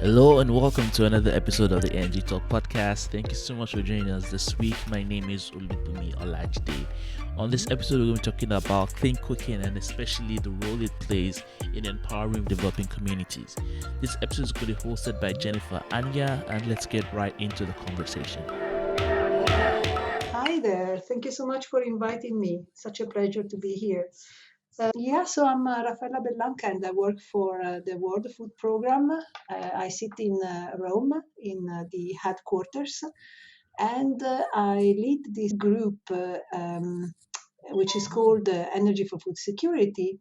Hello and welcome to another episode of the NG Talk podcast. Thank you so much for joining us this week. My name is Olubumi Olajide. On this episode, we're going to be talking about clean cooking and especially the role it plays in empowering developing communities. This episode is going to be hosted by Jennifer Anya, and let's get right into the conversation. Hi there. Thank you so much for inviting me. Such a pleasure to be here. So I'm Raffaella Bellanca and I work for the World Food Program. I sit in Rome in the headquarters and I lead this group which is called Energy for Food Security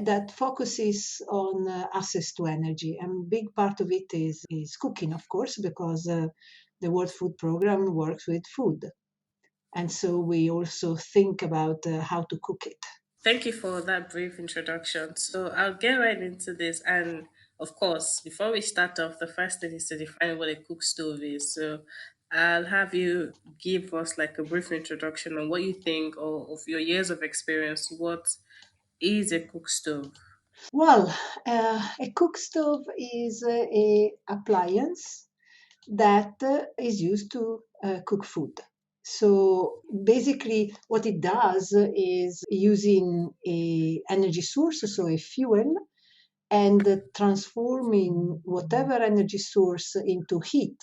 that focuses on access to energy. And big part of it is cooking, of course, because the World Food Program works with food. And so we also think about how to cook it. Thank you for that brief introduction. So I'll get right into this. And of course, before we start off, the first thing is to define what a cook stove is. So I'll have you give us like a brief introduction on what you think or of your years of experience. What is a cook stove? Well, a cook stove is a appliance that is used to cook food. So basically, what it does is using a energy source, so a fuel, and transforming whatever energy source into heat,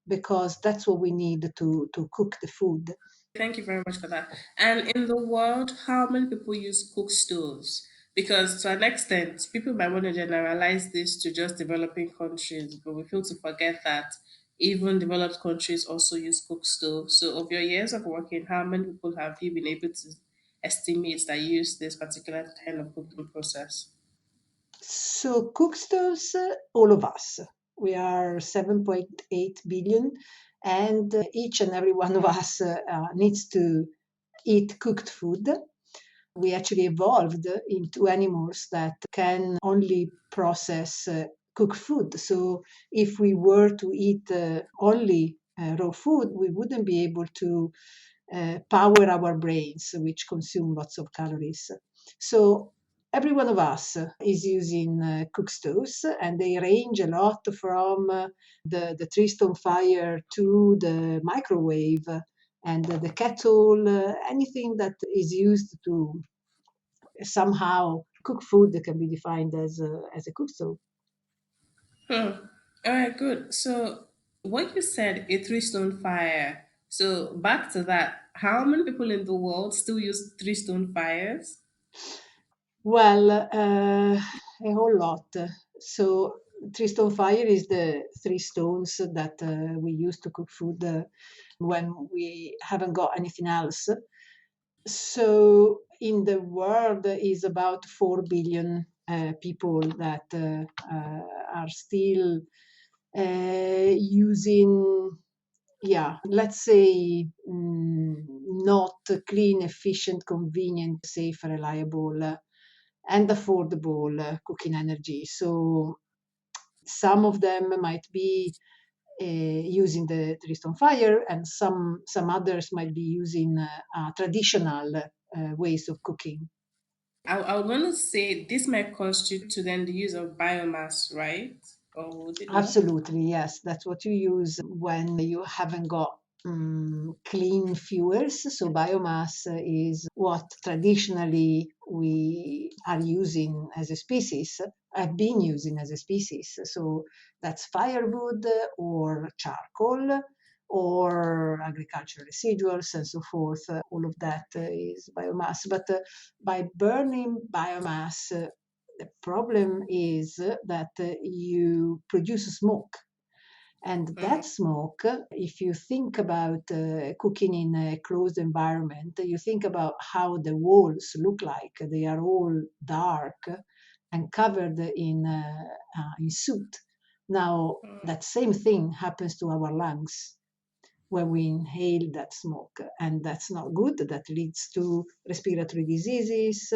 because that's what we need to cook the food. Thank you very much for that. And in the world, how many people use cook stoves? Because to an extent, people might want to generalize this to just developing countries, but we fail to forget that even developed countries also use cook stoves. So, of your years of working, how many people have you been able to estimate that use this particular kind of cooking process? So cook stoves, all of us, we are 7.8 billion, and each and every one of us needs to eat cooked food. We actually evolved into animals that can only process cooked food. So if we were to eat only raw food, we wouldn't be able to power our brains, which consume lots of calories. So every one of us is using cook stoves, and they range a lot from the three stone fire to the microwave and the kettle, anything that is used to somehow cook food that can be defined as a cook stove. Hmm. All right, good. So, what you said, a three stone fire. So, back to that, how many people in the world still use three stone fires? Well, a whole lot. So, three stone fire is the three stones that we use to cook food when we haven't got anything else. So, in the world is about 4 billion people that are still using, yeah, let's say, not clean, efficient, convenient, safe, reliable, and affordable cooking energy. So some of them might be using the Tristan fire, and some others might be using traditional ways of cooking. I would want to say this might constitute to then the use of biomass, right? Or would it not? Absolutely, yes. That's what you use when you haven't got clean fuels. So biomass is what traditionally we are using as a species, have been using as a species. So that's firewood or charcoal or agricultural residuals and so forth. All of that is biomass. But by burning biomass, the problem is that you produce smoke. And that smoke, if you think about cooking in a closed environment, you think about how the walls look like. They are all dark and covered in soot. Now, that same thing happens to our lungs when we inhale that smoke, and that's not good. That leads to respiratory diseases,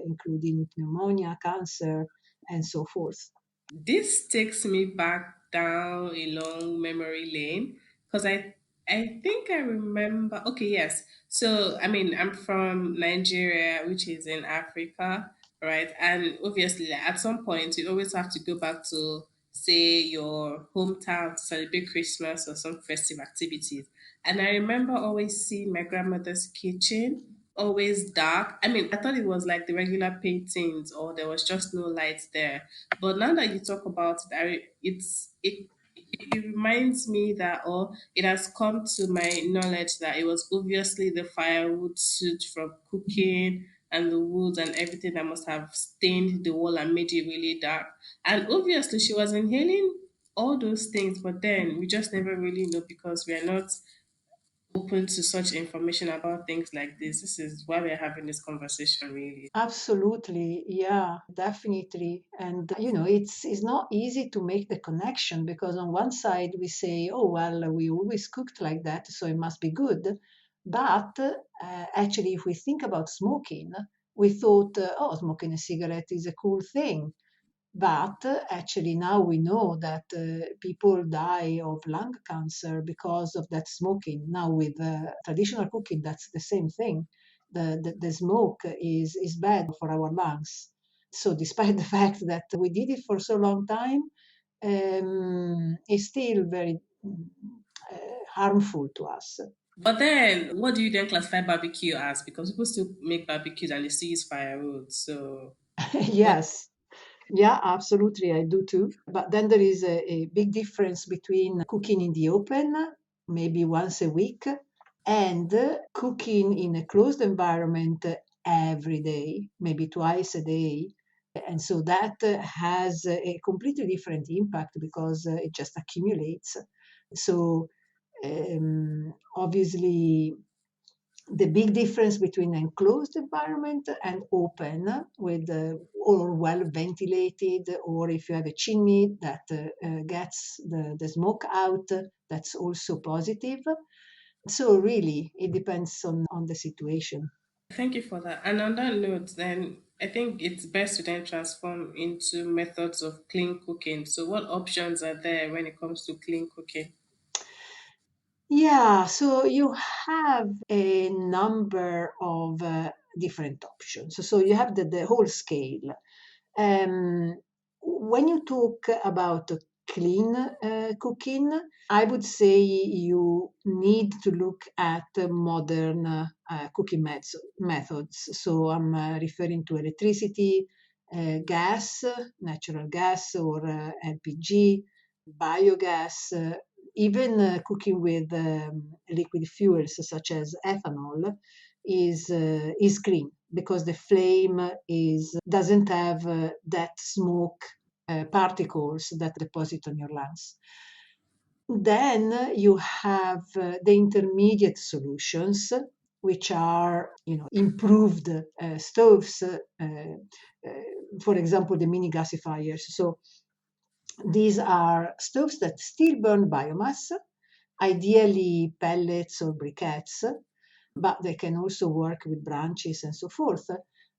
including pneumonia, cancer, and so forth. This takes me back down a long memory lane because I think I remember. Okay, yes. So I mean, I'm from Nigeria, which is in Africa, right? And obviously, at some point, you always have to go back to say, your hometown to celebrate Christmas or some festive activities. And I remember always seeing my grandmother's kitchen always dark. I mean, I thought it was like the regular paintings or there was just no light there. But now that you talk about it, it reminds me that, or it has come to my knowledge that it was obviously the firewood soot from cooking and the wood and everything that must have stained the wall and made it really dark. And obviously, she was inhaling all those things, but then we just never really know because we are not open to such information about things like this. This is why we're having this conversation, really. Absolutely, yeah, definitely. And it's not easy to make the connection because on one side we say, oh well, we always cooked like that, so it must be good. But actually, if we think about smoking, we thought, oh, smoking a cigarette is a cool thing. But actually, now we know that people die of lung cancer because of that smoking. Now, with traditional cooking, that's the same thing. The smoke is bad for our lungs. So, despite the fact that we did it for so long time, it's still very harmful to us. But then, what do you then classify barbecue as? Because people still make barbecues and they still use firewood. So, what? Yes. Yeah, absolutely, I do too. But then there is a big difference between cooking in the open, maybe once a week, and cooking in a closed environment every day, maybe twice a day. And so that has a completely different impact because it just accumulates. So obviously, the big difference between enclosed environment and open with or well ventilated, or if you have a chimney that gets the smoke out, that's also positive. So really it depends on the situation. Thank you for that. And on that note, then I think it's best to then transform into methods of clean cooking. So, what options are there when it comes to clean cooking? Yeah, so you have a number of different options. So you have the whole scale. Um, when you talk about clean cooking, I would say you need to look at modern cooking methods. So I'm referring to electricity, gas, natural gas, or LPG, biogas, even cooking with liquid fuels such as ethanol is clean because the flame is doesn't have that smoke particles that deposit on your lungs. Then you have the intermediate solutions, which are improved stoves, for example, the mini gasifiers. So these are stoves that still burn biomass, ideally pellets or briquettes, but they can also work with branches and so forth.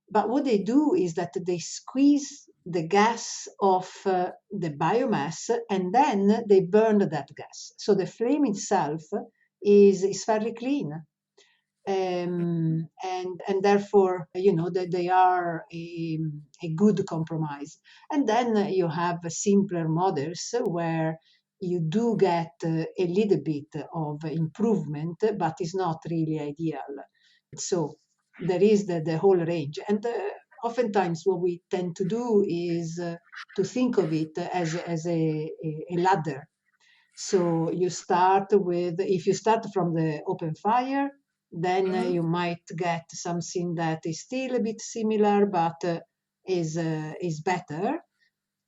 But what they do is that they squeeze the gas off the biomass and then they burn that gas. So the flame itself is fairly clean. And therefore, that they are a good compromise. And then you have simpler models where you do get a little bit of improvement, but it's not really ideal. So there is the whole range. And oftentimes what we tend to do is to think of it as a ladder. So you start with, if you start from the open fire, then you might get something that is still a bit similar, but is better.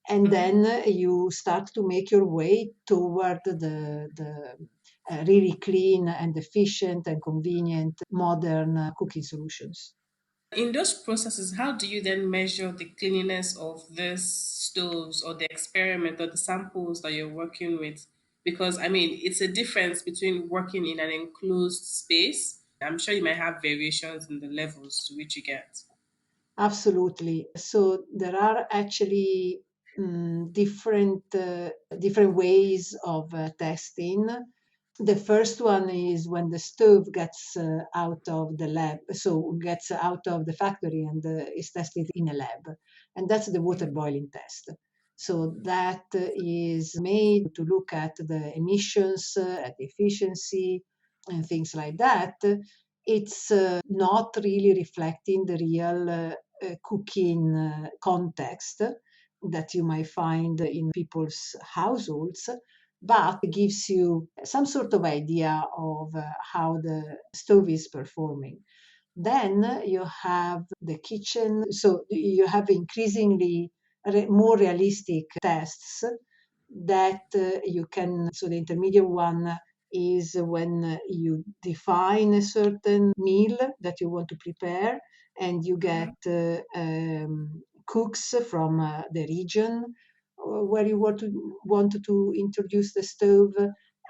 And then you start to make your way toward the really clean and efficient and convenient modern cooking solutions. In those processes, how do you then measure the cleanliness of these stoves or the experiment or the samples that you're working with? Because I mean, it's a difference between working in an enclosed space. I'm sure you might have variations in the levels to which you get. Absolutely. So there are actually different ways of testing. The first one is when the stove gets out of the lab, so gets out of the factory and is tested in a lab, and that's the water boiling test. So that is made to look at the emissions, at the efficiency, and things like that. It's not really reflecting the real cooking context that you might find in people's households, but gives you some sort of idea of how the stove is performing. Then you have the kitchen, so you have increasingly more realistic tests that you can. So the intermediate one is when you define a certain meal that you want to prepare, and you get cooks from the region where you want to introduce the stove,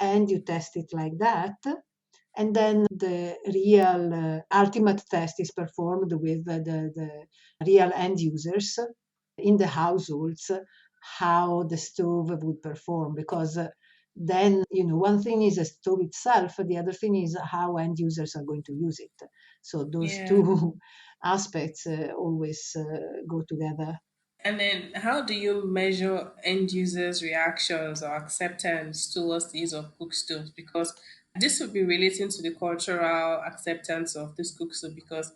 and you test it like that. And then the real ultimate test is performed with the real end users in the households, how the stove would perform. Because then, one thing is the stove itself, the other thing is how end users are going to use it. So those Yeah. two aspects always go together. And then, how do you measure end users' reactions or acceptance towards the use of cook stoves? Because this would be relating to the cultural acceptance of this cook stove. Because,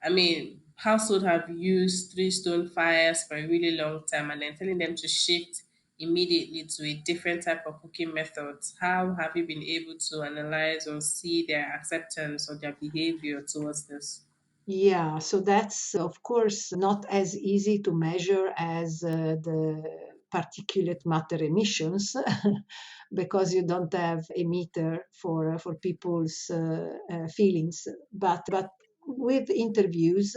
I mean, household have used three stone fires for a really long time, and then telling them to shift immediately to a different type of cooking methods. How have you been able to analyze or see their acceptance or their behavior towards this? Yeah, so that's of course not as easy to measure as the particulate matter emissions because you don't have a meter for people's feelings. But with interviews,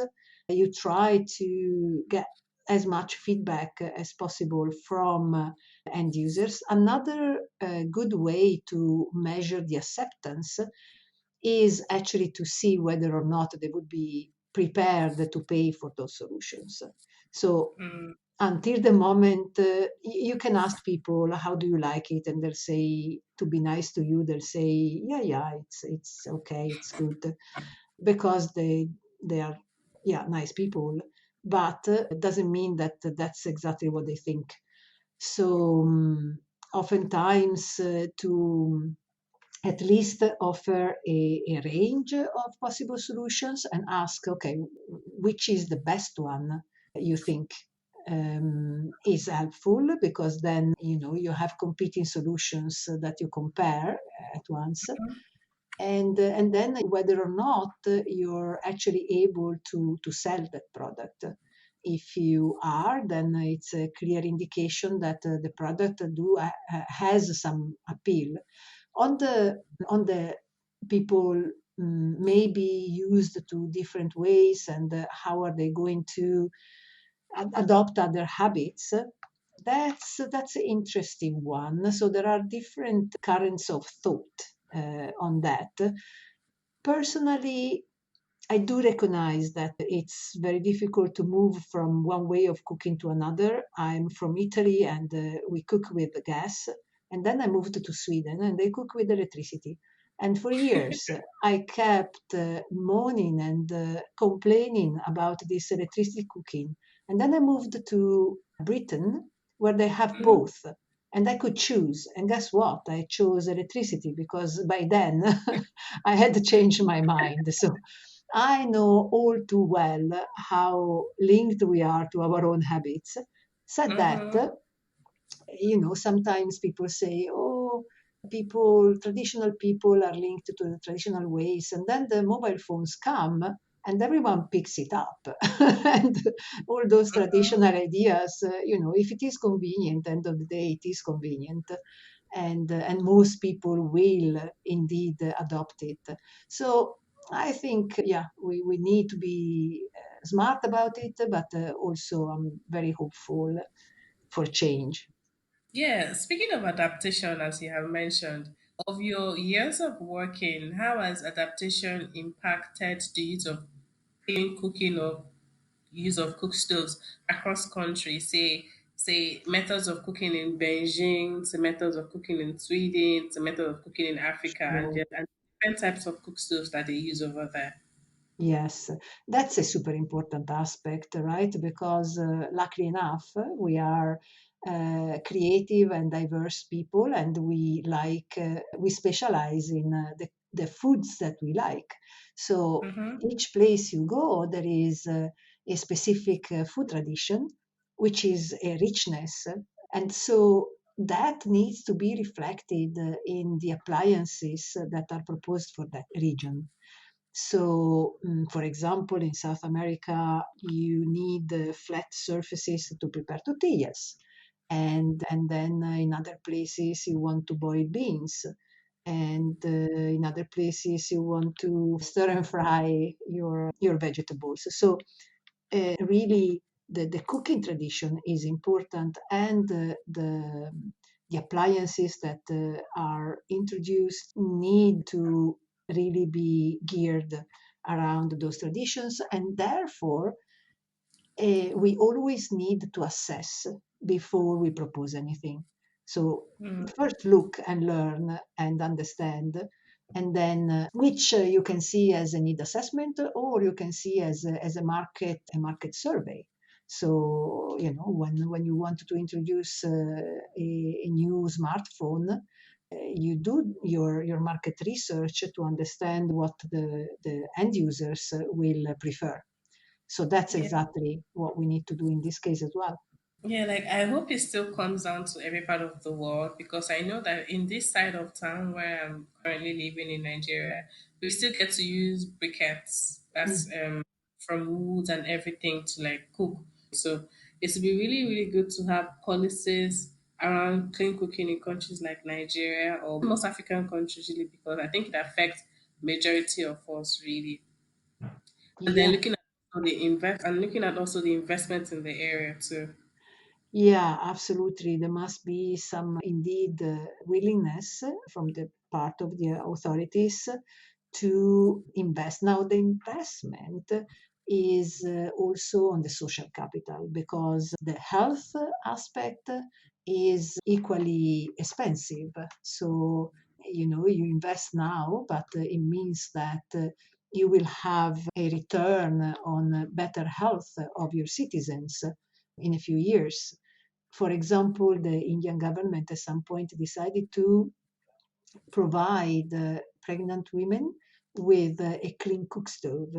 you try to get as much feedback as possible from end users. Another good way to measure the acceptance is actually to see whether or not they would be prepared to pay for those solutions. So until the moment you can ask people, how do you like it, and they'll say, to be nice to you, they'll say, yeah, it's okay, it's good, because they are, yeah, nice people. But it doesn't mean that that's exactly what they think. So oftentimes to at least offer a range of possible solutions and ask, okay, which is the best one you think is helpful, because then you have competing solutions that you compare at once, and then whether or not you're actually able to sell that product. If you are, then it's a clear indication that the product has some appeal. On the people may be used to different ways, and how are they going to adopt other habits. That's an interesting one. So there are different currents of thought on that. Personally, I do recognize that it's very difficult to move from one way of cooking to another. I'm from Italy, and we cook with gas. And then I moved to Sweden and they cook with electricity. And for years, I kept moaning and complaining about this electricity cooking. And then I moved to Britain, where they have both. And I could choose. And guess what? I chose electricity because by then I had changed my mind. So I know all too well how linked we are to our own habits. Said that, Mm-hmm. sometimes people say, oh, traditional people are linked to the traditional ways, and then the mobile phones come and everyone picks it up. And all those traditional ideas, if it is convenient, end of the day, it is convenient. And most people will indeed adopt it. So I think, yeah, we need to be smart about it, but also I'm very hopeful for change. Yeah, speaking of adaptation, as you have mentioned, of your years of working, how has adaptation impacted the use of clean cooking or use of cook stoves across countries? Say methods of cooking in Beijing, to methods of cooking in Sweden, to methods of cooking in Africa, So, and different types of cook stoves that they use over there. yes, that's a super important aspect, right? Because luckily enough, we are creative and diverse people, and we specialize in the foods that we like. So Mm-hmm. each place you go, there is a specific food tradition, which is a richness. And so that needs to be reflected in the appliances that are proposed for that region. So, for example, in South America, you need flat surfaces to prepare tortillas. And then in other places, you want to boil beans. And in other places, you want to stir and fry your vegetables. So, really, the cooking tradition is important, and the appliances that are introduced need to really be geared around those traditions, and therefore we always need to assess before we propose anything. So first look and learn and understand, and then which you can see as a need assessment, or you can see as a market survey. So when you want to introduce a new smartphone, you do your market research to understand what the end users will prefer. So that's Yeah. exactly what we need to do in this case as well. Yeah, like I hope it still comes down to every part of the world because I know that in this side of town where I'm currently living in Nigeria, we still get to use briquettes. That's Mm. from wood and everything to like cook. So it would be really, really good to have policies around clean cooking in countries like Nigeria or most African countries really because I think it affects majority of us really. And then Yeah, looking at also the investment in the area too. yeah, absolutely. There must be some indeed willingness from the part of the authorities to invest. Now, the investment is also on the social capital because the health aspect is equally expensive. So, you invest now, but it means that you will have a return on better health of your citizens in a few years. For example, the Indian government at some point decided to provide pregnant women with a clean cook stove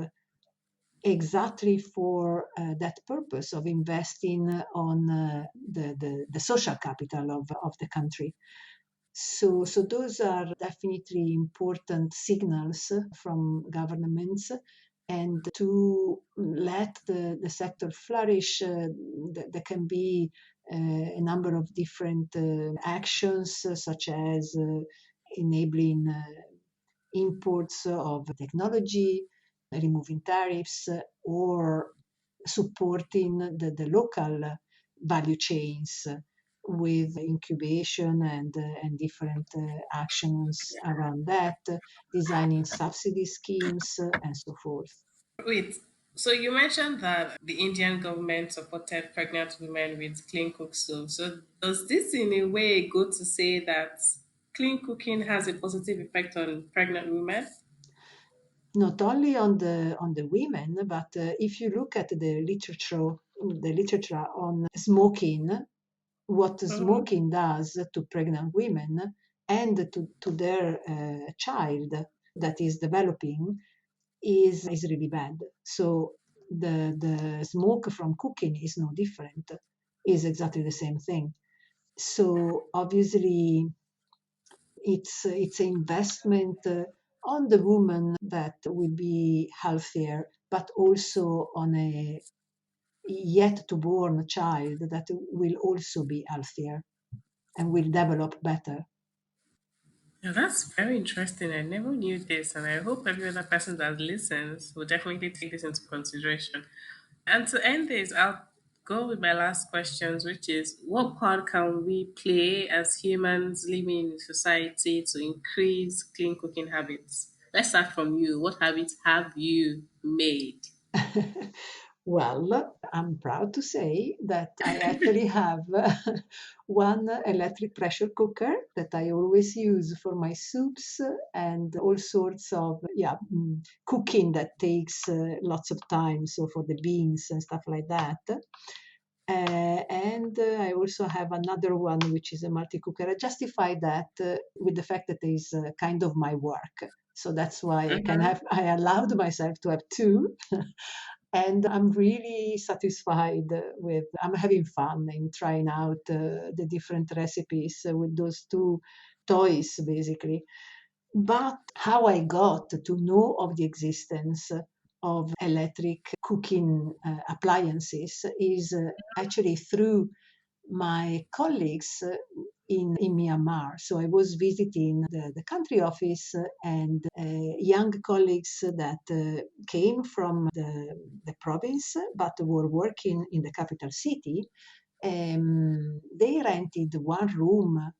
exactly for that purpose of investing on the social capital of the country. So those are definitely important signals from governments, and to let the sector flourish, there can be a number of different actions, such as enabling imports of technology, removing tariffs, or supporting the local value chains with incubation and different actions around that, designing subsidy schemes, and so forth. Wait, so you mentioned that the Indian government supported pregnant women with clean cook stoves. So does this in a way go to say that clean cooking has a positive effect on pregnant women? Not only on the women, but if you look at the literature on smoking, what Mhm. smoking does to pregnant women and to their child that is developing is really bad. So the smoke from cooking is no different, is exactly the same thing. So obviously it's an investment on the woman that will be healthier, but also on a yet to born child that will also be healthier and will develop better. Yeah, that's very interesting. I never knew this, and I hope every other person that listens will definitely take this into consideration. And to end this, I'll go with my last questions, which is what part can we play as humans living in society to increase clean cooking habits? Let's start from you. What habits have you made? Well, I'm proud to say that I actually have one electric pressure cooker that I always use for my soups and all sorts of cooking that takes lots of time. So for the beans and stuff like that. And I also have another one, which is a multi-cooker. I justify that with the fact that it is kind of my work. So that's why Mm-hmm. I allowed myself to have two. And I'm really satisfied I'm having fun in trying out the different recipes with those two toys, basically. But how I got to know of the existence of electric cooking appliances is actually through my colleagues in Myanmar. So I was visiting the country office and young colleagues that came from the province but were working in the capital city. They rented one room,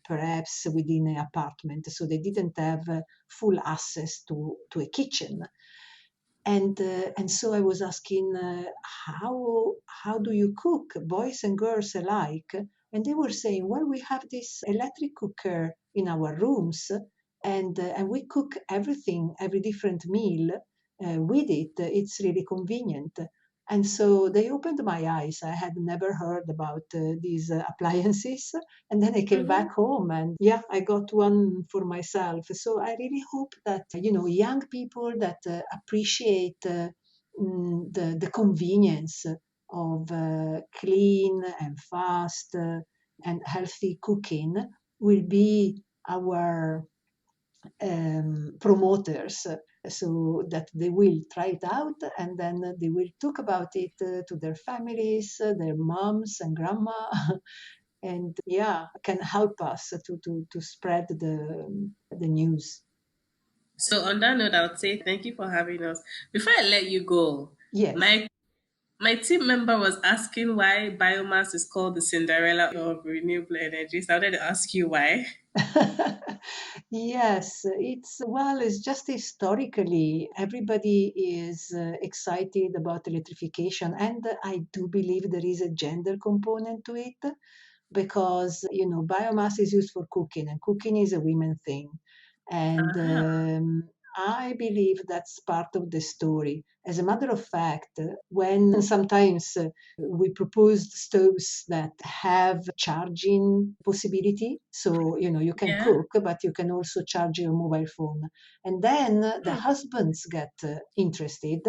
perhaps within an apartment, so they didn't have full access to a kitchen. And so I was asking, how do you cook, boys and girls alike? And they were saying, well, we have this electric cooker in our rooms, and we cook everything, every different meal with it. It's really convenient. And so they opened my eyes. I had never heard about these appliances. And then I came Mm-hmm. back home and yeah, I got one for myself. So I really hope that, young people that appreciate the convenience of clean and fast and healthy cooking will be our promoters, so that they will try it out and then they will talk about it to their families, their moms and grandma, and yeah, can help us to spread the news. So on that note, I would say thank you for having us. Before I let you go, Yes. my my team member was asking why biomass is called the Cinderella of renewable energy. So I wanted to ask you why. Yes, it's just historically, everybody is excited about electrification, and I do believe there is a gender component to it because, biomass is used for cooking, and cooking is a women thing. And Ah, I believe that's part of the story. As a matter of fact, when sometimes we proposed stoves that have charging possibility, so you can yeah. cook, but you can also charge your mobile phone. And then the Hmm. husbands get interested,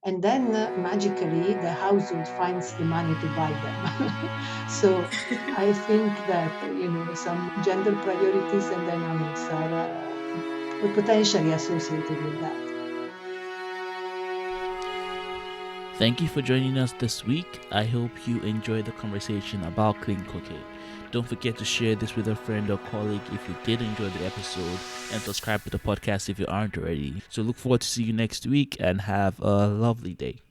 and then magically the household finds the money to buy them. So I think that some gender priorities and dynamics are potentially associated with that. Thank you for joining us this week. I hope you enjoyed the conversation about clean cooking. Don't forget to share this with a friend or colleague if you did enjoy the episode, and subscribe to the podcast if you aren't already. So look forward to see you next week and have a lovely day.